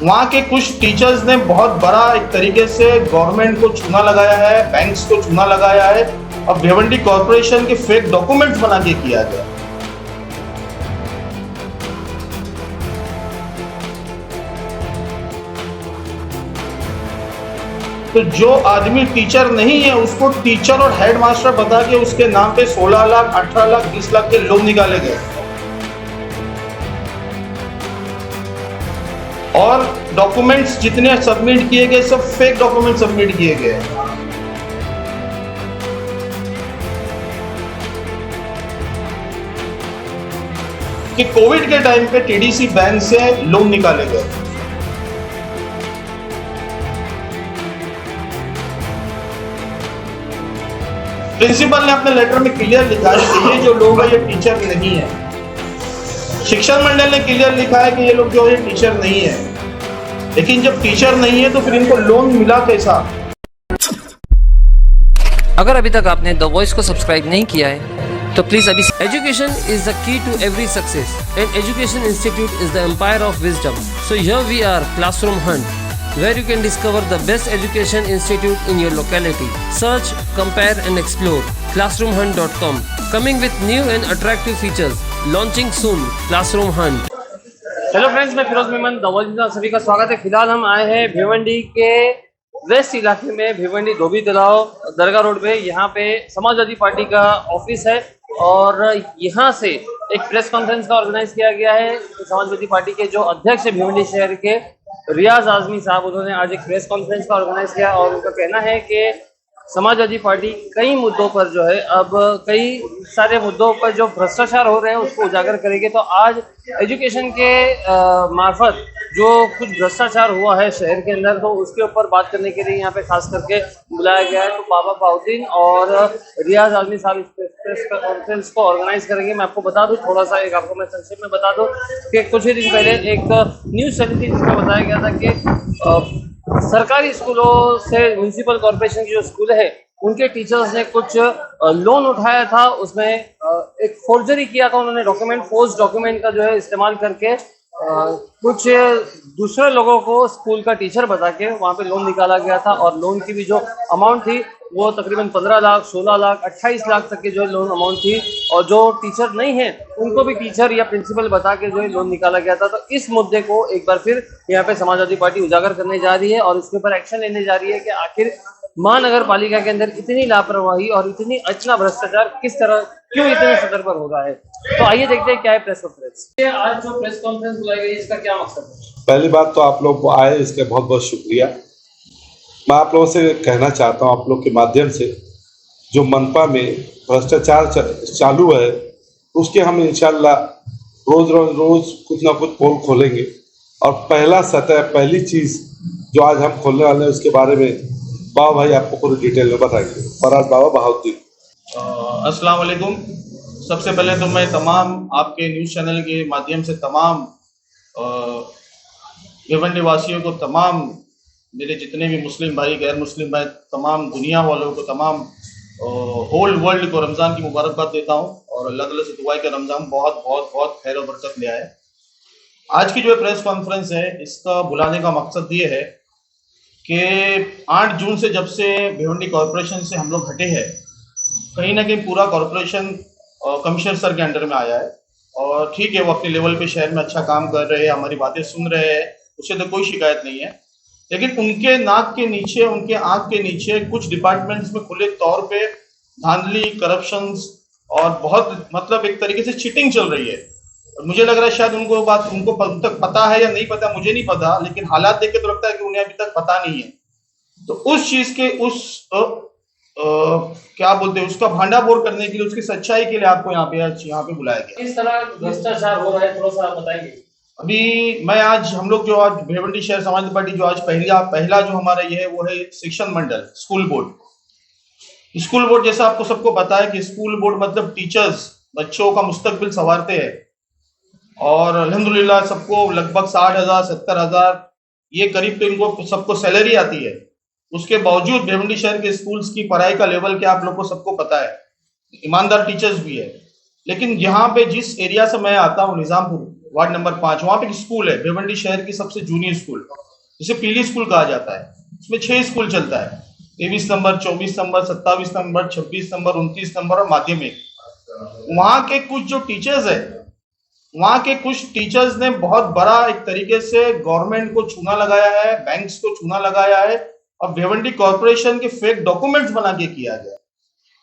वहाँ के कुछ टीचर्स ने बहुत बड़ा एक तरीके से गवर्नमेंट को चूना लगाया है, बैंक्स को चूना लगाया है और भिवंडी कॉर्पोरेशन के फेक डॉक्यूमेंट्स बना के किया गया। तो जो आदमी टीचर नहीं है उसको टीचर और हेडमास्टर बता के उसके नाम पे 16 लाख, 18 लाख, 20 लाख के लोन निकाले गए और डॉक्यूमेंट्स जितने सबमिट किए गए सब फेक डॉक्यूमेंट सबमिट किए गए। कि कोविड के टाइम पे टीडीसी बैंक से लोन निकाले गए। प्रिंसिपल ने अपने लेटर में क्लियर लिखा है कि ये जो लोग हैं ये टीचर नहीं है। शिक्षा मंडल ने क्लियर लिखा है कि ये लोग जो है टीचर नहीं है, लेकिन जब टीचर नहीं है तो फिर इनको लोन मिला कैसा? अगर अभी तक आपने द वॉइस को सब्सक्राइब नहीं किया है तो प्लीज अभी। Education is the key to every success and education institute is the empire of wisdom. So here we are classroom hunt, where you can discover the best education institute in your locality. Search, compare and explore. Classroomhunt.com. Coming with new and attractive features. Launching soon. Classroom Hunt. Hello friends, मैं फिरोज मेमन दवाजी सभी का स्वागत है। फिलहाल हम आए हैं भिवंडी के वेस्ट इलाके में, भिवंडी धोबी तालाब दरगाह रोड पे। यहाँ पे समाजवादी पार्टी का ऑफिस है और यहाँ से एक प्रेस कॉन्फ्रेंस का ऑर्गेनाइज किया गया है। समाजवादी पार्टी के जो अध्यक्ष है भिवंडी शहर के रियाज आजमी साहब, उन्होंने आज एक प्रेस कॉन्फ्रेंस का ऑर्गेनाइज किया और उनका कहना है कि समाजवादी पार्टी कई मुद्दों पर जो है, अब कई सारे मुद्दों पर जो भ्रष्टाचार हो रहे हैं उसको उजागर करेंगे। तो आज एजुकेशन के मार्फत जो कुछ भ्रष्टाचार हुआ है शहर के अंदर, तो उसके ऊपर बात करने के लिए यहाँ पे खास करके बुलाया गया है। तो बाबा बाउद्दीन और रियाज आजमी साहब इस प्रेस कॉन्फ्रेंस को ऑर्गेनाइज करेंगे। मैं आपको बता दूं, थोड़ा सा एक आपको मैं संक्षेप में बता दूं कि कुछ ही दिन पहले एक न्यूज़ चली थी जिसमें बताया गया था कि सरकारी स्कूलों से म्यूनिसिपल कॉर्पोरेशन की जो स्कूल है उनके टीचर्स ने कुछ लोन उठाया था, उसमें एक फोर्जरी किया था उन्होंने, डॉक्यूमेंट, फोर्ज डॉक्यूमेंट का जो है इस्तेमाल करके कुछ दूसरे लोगों को स्कूल का टीचर बता के वहाँ पे लोन निकाला गया था। और लोन की भी जो अमाउंट थी वो तकरीबन 15 लाख, 16 लाख, 28 लाख तक की जो है लोन अमाउंट थी। और जो टीचर नहीं है उनको भी टीचर या प्रिंसिपल बता के जो है लोन निकाला गया था। तो इस मुद्दे को एक बार फिर यहाँ पे समाजवादी पार्टी उजागर करने जा रही है और इसके ऊपर एक्शन लेने जा रही है कि आखिर महानगर पालिका के अंदर इतनी लापरवाही और इतना भ्रष्टाचार किस तरह, क्यों इतने स्तर पर हो रहा है। तो आइए देखते हैं क्या है प्रेस कॉन्फ्रेंस। आज जो प्रेस कॉन्फ्रेंस बुलाई गई इसका क्या मकसद है? पहली बात तो आप लोग आए, इसका बहुत बहुत शुक्रिया। मैं आप लोगों से कहना चाहता हूँ, आप लोग के माध्यम से, जो मनपा में भ्रष्टाचार चालू है उसके हम इंशाल्लाह रोज कुछ ना कुछ पोल खोलेंगे। और पहला सतह, पहली चीज जो आज हम खोलने वाले हैं उसके बारे में बाबा भाई आपको पूरी डिटेल में बताएंगे। फराज बाबा बहाउद्दीन। अस्सलाम वालेकुम। सबसे पहले तो मैं तमाम आपके न्यूज़ चैनल के माध्यम से तमाम भिवंडी वासियों को, तमाम मेरे जितने भी मुस्लिम भाई, गैर मुस्लिम भाई, तमाम दुनिया वालों को, तमाम होल वर्ल्ड को रमज़ान की मुबारकबाद देता हूँ और अल्लाह ताला से दुआ है कि रमज़ान बहुत बहुत बहुत खैर और बरकत ले आए। आज की जो प्रेस कॉन्फ्रेंस है इसका बुलाने का मकसद ये है कि 8 जून से जब से भिवंडी कॉरपोरेशन से हम लोग हटे हैं, कहीं ना कहीं पूरा कॉरपोरेशन कमिश्नर सर के अंडर में आया है। और ठीक है, वो अपने लेवल पे शहर में अच्छा काम कर रहे हैं, हमारी बातें सुन रहे हैं, उससे तो कोई शिकायत नहीं है। लेकिन उनके नाक के नीचे, उनके आंख के नीचे कुछ डिपार्टमेंट्स में खुले तौर पे धांधली, करप्शंस और बहुत मतलब एक तरीके से चीटिंग चल रही है। और मुझे लग रहा है शायद उनको तक पता है या नहीं पता, मुझे नहीं पता, लेकिन हालात देख के तो लगता है कि उन्हें अभी तक पता नहीं है। तो उस चीज के क्या बोलते हैं, उसका भांडाफोड़ करने के लिए, उसकी सच्चाई के लिए आपको यहाँ पे बुलाया गया। किस तरह भ्रष्टाचार हो रहा है थोड़ा सा बताएंगे? अभी मैं आज हम लोग जो आज भिवंडी शहर समाजवादी पार्टी जो आज पहला जो हमारा ये है वो है शिक्षा मंडल, स्कूल बोर्ड। स्कूल बोर्ड जैसा आपको सबको पता है कि स्कूल बोर्ड मतलब टीचर्स बच्चों का मुस्तकबिल संवारते हैं और अल्हम्दुलिल्लाह सबको लगभग 60,000 70,000 ये करीब तो इनको सबको सैलरी आती है। उसके बावजूद भिवंडी शहर के स्कूल्स की पढ़ाई का लेवल क्या आप लोग को सबको पता है, ईमानदार टीचर्स भी है। लेकिन यहाँ पे जिस एरिया से मैं आता हूँ निजामपुर, वार्ड नंबर 5, वहां पे एक स्कूल है, भिवंडी शहर की सबसे जूनियर स्कूल, जिसे पीली स्कूल कहा जाता है। उसमें 6 स्कूल चलता है, 23 number, 24 number, 27 number, 26 number, 29 number और माध्यमिक। वहां के कुछ जो टीचर्स है, वहां के कुछ टीचर्स ने बहुत बड़ा एक तरीके से गवर्नमेंट को चूना लगाया है, बैंक्स को चूना लगाया है, और भिवंडी कॉर्पोरेशन के फेक डॉक्यूमेंट्स बना के किया गया।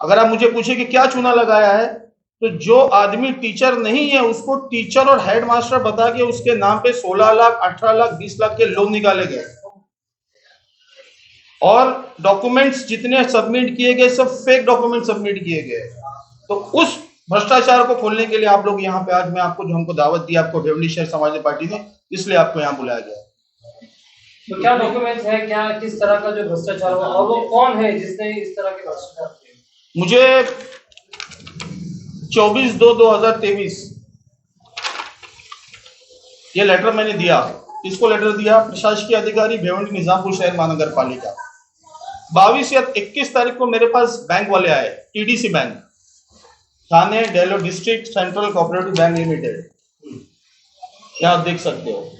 अगर आप मुझे पूछे कि क्या चूना लगाया है, तो जो आदमी टीचर नहीं है उसको टीचर और हेड मास्टर बता के उसके नाम पे 16 लाख, 18 लाख, 20 लाख के लोन निकाले गए, और डॉक्यूमेंट्स जितने सबमिट किए गए सब फेक डॉक्यूमेंट सबमिट किए गए। तो उस भ्रष्टाचार को खोलने के लिए आप लोग यहाँ पे, आज मैं आपको जो हमको दावत दी आपको भिवंडी शहर समाजवादी पार्टी ने, इसलिए आपको यहाँ बुलाया गया। तो क्या डॉक्यूमेंट्स है, क्या किस तरह का जो भ्रष्टाचार हुआ, और वो कौन है जिसने इस तरह के भ्रष्टाचार किए? मुझे 24/2/2023 ये लेटर मैंने दिया। किसको लेटर दिया? प्रशासकीय अधिकारी भिवंडी निजामपुर शहर महानगर पालिका। 22 या 21 तारीख को मेरे पास बैंक वाले आए, टीडीसी बैंक, थाने डेलो district central cooperative bank limited, यहाँ देख सकते हो।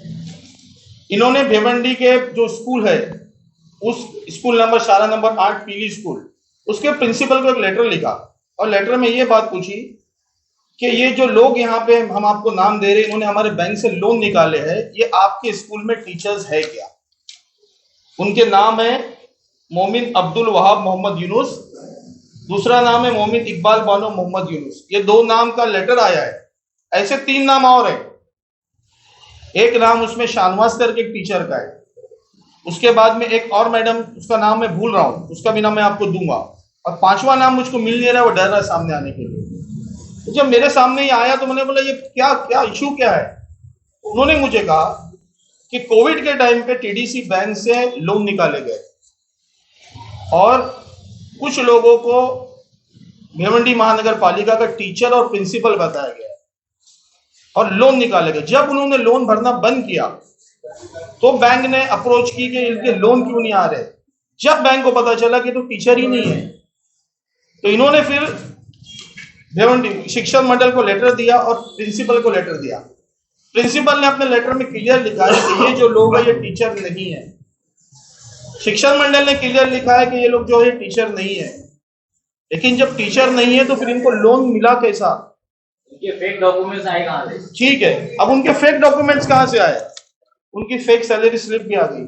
इन्होंने भिवंडी के जो स्कूल है, उस स्कूल नंबर शाला नंबर 8 पीली स्कूल, उसके प्रिंसिपल को एक लेटर लिखा, और लेटर में ये बात पूछी कि ये जो लोग यहाँ पे हम आपको नाम दे रहे हैं, इन्होंने हमारे बैंक से लोन निकाले हैं, ये आपके स्कूल में टीचर्स है क्या? उनके नाम है मोमिन अब्दुल वहाब मोहम्मद यूनुस, दूसरा नाम है मोमिन इकबाल बानो मोहम्मद यूनुस। ये 2 नाम का लेटर आया है। ऐसे 3 नाम और है। एक नाम उसमें शाहनवाज करके एक टीचर का है, उसके बाद में एक और मैडम, उसका नाम मैं भूल रहा हूं, उसका भी नाम मैं आपको दूंगा, और 5वां नाम मुझको मिल नहीं रहा है, वो डर रहा है सामने आने के लिए। तो जब मेरे सामने ये आया तो मैंने बोला ये क्या इशू क्या है? उन्होंने मुझे कहा कि कोविड के टाइम पे टीडीसी बैंक से लोन निकाले गए, और कुछ लोगों को भिवंडी महानगर पालिका का टीचर और प्रिंसिपल बताया गया, और लोन निकाले गए। जब उन्होंने लोन भरना बंद किया तो बैंक ने अप्रोच की कि इनके लोन क्यों नहीं आ रहे। जब बैंक को पता चला कि तो टीचर ही नहीं है, तो इन्होंने फिर भिवंडी शिक्षण मंडल को लेटर दिया और प्रिंसिपल को लेटर दिया। प्रिंसिपल ने अपने लेटर में क्लियर लिखा है कि ये जो लोग है ये टीचर नहीं है। शिक्षण मंडल ने क्लियर लिखा है कि ये लोग जो है टीचर नहीं है। लेकिन जब टीचर नहीं है तो फिर इनको लोन मिला कैसा? उनके फेक डॉक्यूमेंट्स आए कहां से? ठीक है, अब उनके फेक डॉक्यूमेंट्स कहां से आए? उनकी फेक सैलरी स्लिप भी आ गई।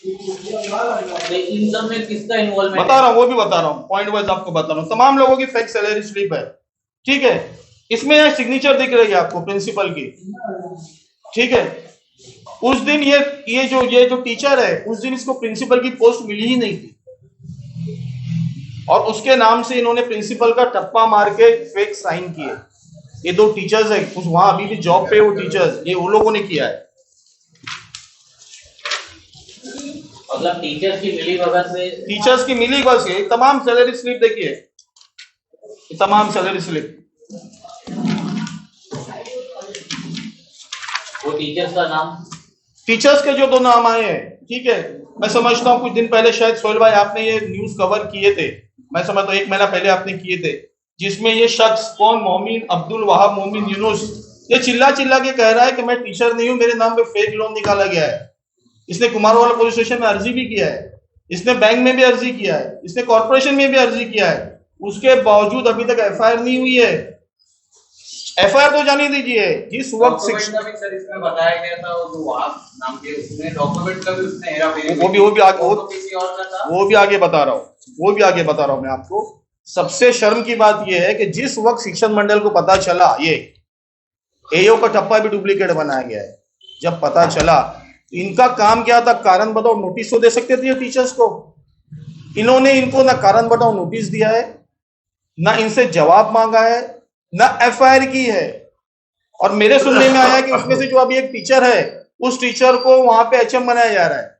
इन सब में किसका इन्वॉल्वमेंट? बता रहा हूँ, वो भी बता रहा हूँ, पॉइंट वाइज आपको बता रहा हूँ। तमाम लोगों की फेक सैलरी स्लिप है, ठीक है। इसमें सिग्नेचर दिख रही है आपको प्रिंसिपल की, ठीक है। उस दिन ये जो टीचर है, उस दिन इसको प्रिंसिपल की पोस्ट मिली ही नहीं थी, और उसके नाम से इन्होंने प्रिंसिपल का टप्पा मार के फेक साइन किए। ये 2 टीचर्स है, उस वहां अभी भी जॉब पे वो टीचर्स, ये वो लोगों ने किया है। मतलब टीचर्स की मिलीभगत से, टीचर्स की मिलीभगत से तमाम सैलरी स्लिप देखिए, तमाम सैलरी स्लिप। वो टीचर्स का नाम, टीचर्स के जो 2 नाम आए हैं, ठीक है। मैं समझता हूँ कुछ दिन पहले शायद सोहेल भाई आपने ये न्यूज कवर किए थे, मैं समझता हूँ 1 महीना पहले आपने किए थे, जिसमें ये शख्स कौन, मोमिन अब्दुल वहाब मोमिन यूनुस, ये चिल्ला के कह रहा है कि मैं टीचर नहीं हूं, मेरे नाम पे फेक लोन निकाला गया है। इसने कुमारवाला पुलिस स्टेशन में अर्जी भी किया है, इसने बैंक में भी अर्जी किया है, इसने कॉर्पोरेशन में भी अर्जी किया है। उसके बावजूद अभी तक एफआईआर नहीं हुई है। एफआईआर तो जाने दीजिए, जिस वक्त सर इसमें बताया गया था वो वहाब नाम के, उसने डॉक्यूमेंट का भी उसने हेराफेरी, वो भी आगे बता रहा हूँ मैं आपको। सबसे शर्म की बात यह है कि जिस वक्त शिक्षण मंडल को पता चला ये एओ का ठप्पा भी डुप्लीकेट बनाया गया है, जब पता चला इनका काम क्या था? कारण बताओ नोटिस तो दे सकते थे टीचर्स को। इन्होंने इनको ना कारण बताओ नोटिस दिया है, ना इनसे जवाब मांगा है, ना एफआईआर की है। और मेरे सुनने में आया कि उसमें से जो अभी एक टीचर है, उस टीचर को वहां पे एचएम बनाया जा रहा है।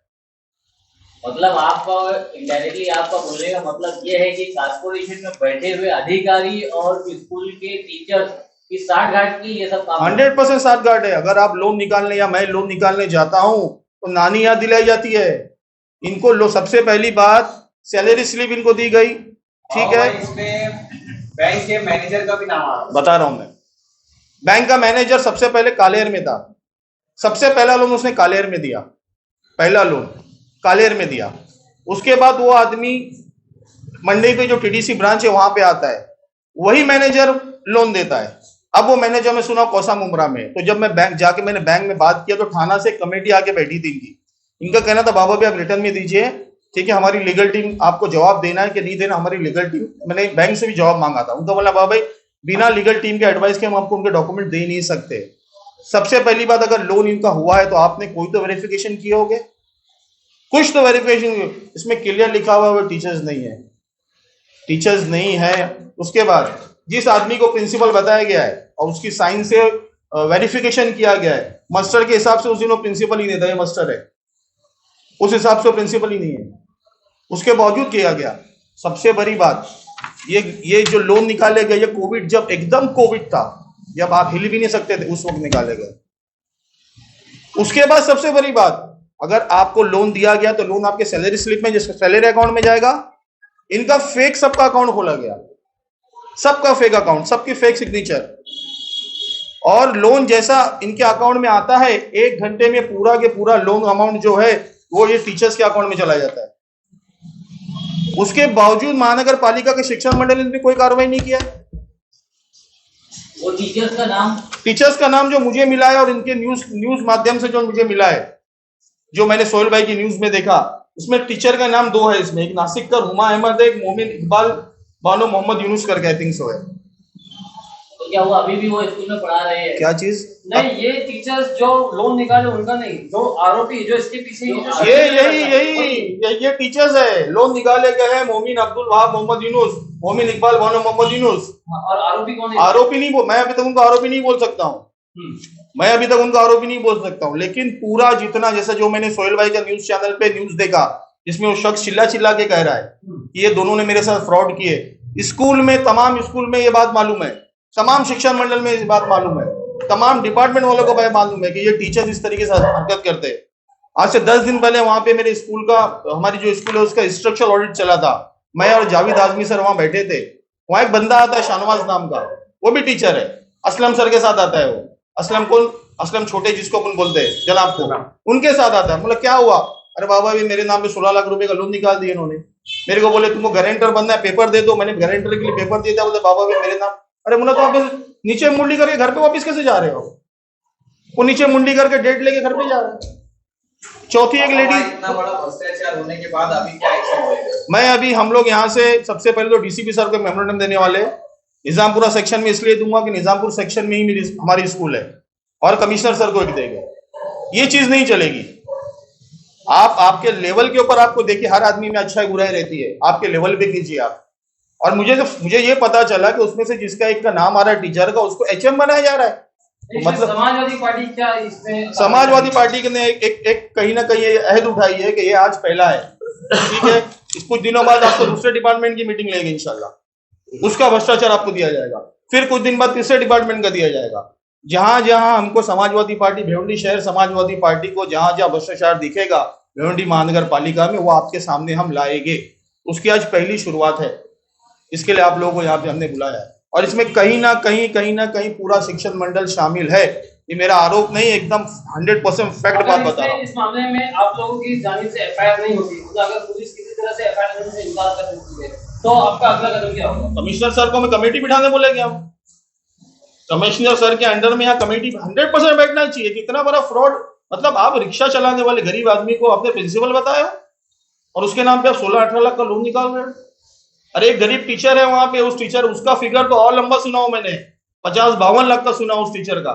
मतलब आपका इनडायरेक्टली आपका बोलने का मतलब ये है कि कॉर्पोरेशन में बैठे हुए अधिकारी और स्कूल के टीचर्स की साठगांठ की ये सब काम 100% साठगांठ है। अगर आप लोन निकालने या मैं लोन निकालने जाता हूं तो नानी याद दिलाई जाती है इनको। लो सबसे पहली बात सैलरी स्लिप इनको दी गई, ठीक है। इसमें बैंक के मैनेजर का भी नाम आ रहा है। बता रहा हूं मैं, बैंक का मैनेजर सबसे पहले कालेर में था, सबसे पहला लोन उसने कालेर में दिया, पहला लोन कालेर में दिया। उसके बाद वो आदमी मंडी पे जो टीडीसी ब्रांच है वहां पे आता है, वही मैनेजर लोन देता है। अब वो मैनेजर मैं सुना कोसा मुमरा में। तो जब मैं बैंक जाके मैंने बैंक में बात किया तो थाना से कमेटी आके बैठी थी इनका कहना था बाबा भी आप रिटर्न में दीजिए, ठीक है, हमारी लीगल टीम आपको जवाब देना है कि नहीं देना, हमारी लीगल टीम, मैंने बैंक से भी जवाब मांगा था। उनका बोला बाबा भाई बिना लीगल टीम के एडवाइस के हम आपको उनके डॉक्यूमेंट दे नहीं सकते। सबसे पहली बात, अगर लोन इनका हुआ है तो आपने कोई तो वेरिफिकेशन किए होगे, कुछ तो वेरिफिकेशन। इसमें क्लियर लिखा हुआ है वो टीचर्स नहीं है, टीचर्स नहीं है। उसके बाद जिस आदमी को प्रिंसिपल बताया गया है और उसकी साइन से वेरिफिकेशन किया गया है, मास्टर के हिसाब से उस दिन वो प्रिंसिपल ही नहीं था, ये मास्टर है, उस हिसाब से प्रिंसिपल ही नहीं है, उसके बावजूद किया गया। सबसे बड़ी बात ये जो लोन निकाले गए, ये कोविड, जब एकदम कोविड था, जब आप हिल भी नहीं सकते थे, उस वक्त निकाले गए। उसके बाद सबसे बड़ी बात, अगर आपको लोन दिया गया तो लोन आपके सैलरी स्लिप में, जिसका सैलरी अकाउंट में जाएगा। इनका फेक सबका अकाउंट खोला गया, सबका फेक अकाउंट, सबकी फेक सिग्नेचर, और लोन जैसा इनके अकाउंट में आता है 1 घंटे में पूरा के पूरा लोन अमाउंट जो है वो ये टीचर्स के अकाउंट में चला जाता है। उसके बावजूद महानगर पालिका के शिक्षण मंडल ने कोई कार्रवाई नहीं किया। वो टीचर्स का नाम जो मुझे मिला है और इनके न्यूज माध्यम से जो मुझे मिला है, जो मैंने सोहेल भाई की न्यूज में देखा, इसमें टीचर का नाम 2 है। इसमें एक नासिक का हुमा अहमद है, एक मोमिन इकबाल बानो मोहम्मद यूनुस करके, आई थिंक सो है। तो क्या वो अभी भी वो स्कूल में पढ़ा रहे हैं? क्या चीज? नहीं, ये टीचर्स जो लोन निकाले उनका नहीं, जो आरोपी जो इसके पीछे ये टीचर्स है, लोन निकाले गए हैं मोमिन अब्दुल वहाब मोहम्मद यूनुस, मोमिन इकबाल बानो मोहम्मद यूनुस। और आरोपी कौन है? आरोपी नहीं, मैं अभी तक उनको आरोपी नहीं बोल सकता हूँ, मैं अभी तक उनको आरोपी नहीं बोल सकता हूँ। लेकिन पूरा जितना, जैसा जो मैंने सोहेल भाई का न्यूज चैनल पे न्यूज देखा, जिसमें वो शख्स चिल्ला चिल्ला के कह रहा है कि ये दोनों ने मेरे साथ फ्रॉड किए। स्कूल में, तमाम स्कूल में ये बात मालूम है, तमाम शिक्षण मंडल में ये बात मालूम है, तमाम डिपार्टमेंट वालों को मालूम है कि ये टीचर्स इस तरीके से हरकत करते हैं। आज से 10 दिन पहले वहां पे मेरे स्कूल का, हमारी जो स्कूल है उसका स्ट्रक्चरल ऑडिट चला था। मैं और जावेद आजमी सर वहां बैठे थे। वहां एक बंदा आता है शाहनवाज नाम का, वो भी टीचर है, असलम सर के साथ आता है। वो असलम कौन? असलम छोटे, जिसको अपन बोलते हैं जनाब को, उनके साथ आता है। मतलब क्या हुआ? अरे बाबा भी मेरे नाम पे 16 लाख रुपए का लोन निकाल दिए इन्होंने। मेरे को बोले तुमको गारंटर बनना है, पेपर दे दो। मैंने गारंटर के लिए पेपर दिया था। बोले बाबा भी मेरे नाम। अरे बोला तो आप नीचे मुंडी करके घर पे वापिस कैसे जा रहे हो? वो नीचे मुंडी करके डेट लेके घर पे जा रहे हैं। चौथी एक लेडी, इतना बड़ा भ्रष्टाचार होने के बाद अभी क्या एक्शन होगा? मैं अभी हम लोग यहाँ से सबसे पहले तो डीसीपी सर को मेमोरेंडम देने वाले, निजामपुरा सेक्शन में इसलिए दूंगा कि निजामपुर सेक्शन में ही हमारी स्कूल है, और कमिश्नर सर को एक देगा। ये चीज नहीं चलेगी। आप आपके लेवल के ऊपर, आपको देखिए हर आदमी में अच्छाई बुराई रहती है, आपके लेवल पे कीजिए आप। और मुझे ये पता चला कि उसमें से जिसका एक का नाम आ रहा है टीचर का, उसको एचएम बनाया जा रहा है। तो मतलब समाजवादी पार्टी क्या इसमें? समाजवादी पार्टी ने एक कहीं ना कहीं ये अहद उठाई है कि ये आज पहला है, ठीक है, कुछ दिनों बाद आपको दूसरे डिपार्टमेंट की मीटिंग लेगी इंशाल्लाह, उसका भ्रष्टाचार आपको दिया जाएगा। फिर कुछ दिन बाद तीसरे डिपार्टमेंट का दिया जाएगा। जहां जहां हमको समाजवादी पार्टी, भिवंडी शहर समाजवादी पार्टी को जहां जहां भ्रष्टाचार दिखेगा भिवंडी महानगर पालिका में, वो आपके सामने हम लाएंगे। उसकी आज पहली शुरुआत है। इसके लिए आप लोगों को यहाँ पे हमने बुलाया है, और इसमें कहीं ना कहीं पूरा शिक्षण मंडल शामिल है। ये मेरा आरोप नहीं, एकदम 100% फैक्ट बात बता रहा हूँ। इस मामले में आप लोगों की जानिब से एफआईआर नहीं होती, तो अगर पुलिस किसी तरह से एफआईआर करने से इनकार कर देती है तो आपका अगला कदम क्या होगा? कमिश्नर सर को हमें कमेटी बिठाने बोलेंगे हम। कमिश्नर सर के अंडर में यहाँ कमेटी 100% बैठना चाहिए। कितना बड़ा फ्रॉड, मतलब आप रिक्शा चलाने वाले गरीब आदमी को आपने प्रिंसिपल बताया और उसके नाम पे आप 16-18 लाख का लोन निकाल रहे हैं। अरे एक गरीब टीचर है वहां पे, उस टीचर, उसका फिगर तो और लंबा सुना हूं मैंने, 50-52 लाख का सुना उस टीचर का।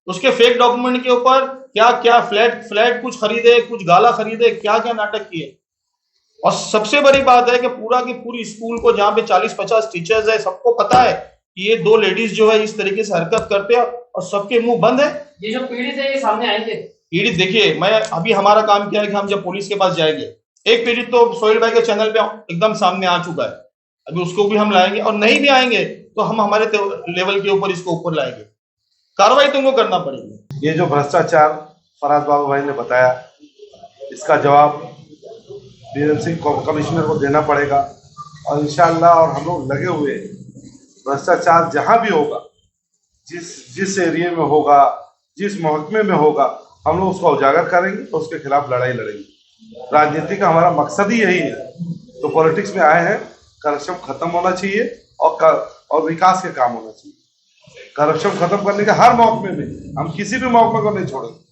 उसके फेक डॉक्यूमेंट के ऊपर क्या क्या फ्लैट कुछ खरीदे, कुछ गाला खरीदे, क्या क्या नाटक किए। और सबसे बड़ी बात है कि पूरा की पूरी स्कूल को, जहाँ पे 40-50 टीचर्स है, सबको पता है कि ये 2 लेडीज जो है इस तरीके से हरकत करते हैं, और सबके मुंह बंद है। ये जो पीड़ित है ये सामने आएंगे। पीड़ित देखिए, मैं अभी हमारा काम क्या है कि हम जब पुलिस के पास जाएंगे, एक पीड़ित तो सोहेल भाई के चैनल पे एकदम सामने आ चुका है, अभी उसको भी हम लाएंगे, और नहीं भी आएंगे तो हम हमारे लेवल के ऊपर इसको ऊपर लाएंगे। कार्रवाई तुमको करना पड़ेगी। ये जो भ्रष्टाचार फराज बाबू भाई ने बताया, इसका जवाब डीएमसी कमिश्नर को देना पड़ेगा, और इंशाअल्लाह, और हम लोग लगे हुए, भ्रष्टाचार जहां भी होगा जिस एरिया में होगा, जिस महकमे में होगा, हम लोग उसको उजागर करेंगे और उसके खिलाफ लड़ाई लड़ेंगे। राजनीति का हमारा मकसद ही यही है। तो पॉलिटिक्स में आए हैं, करप्शन खत्म होना चाहिए और विकास के काम होना चाहिए। करप्शन खत्म करने के हर महकमे में हम किसी भी महकमे को नहीं छोड़ेंगे।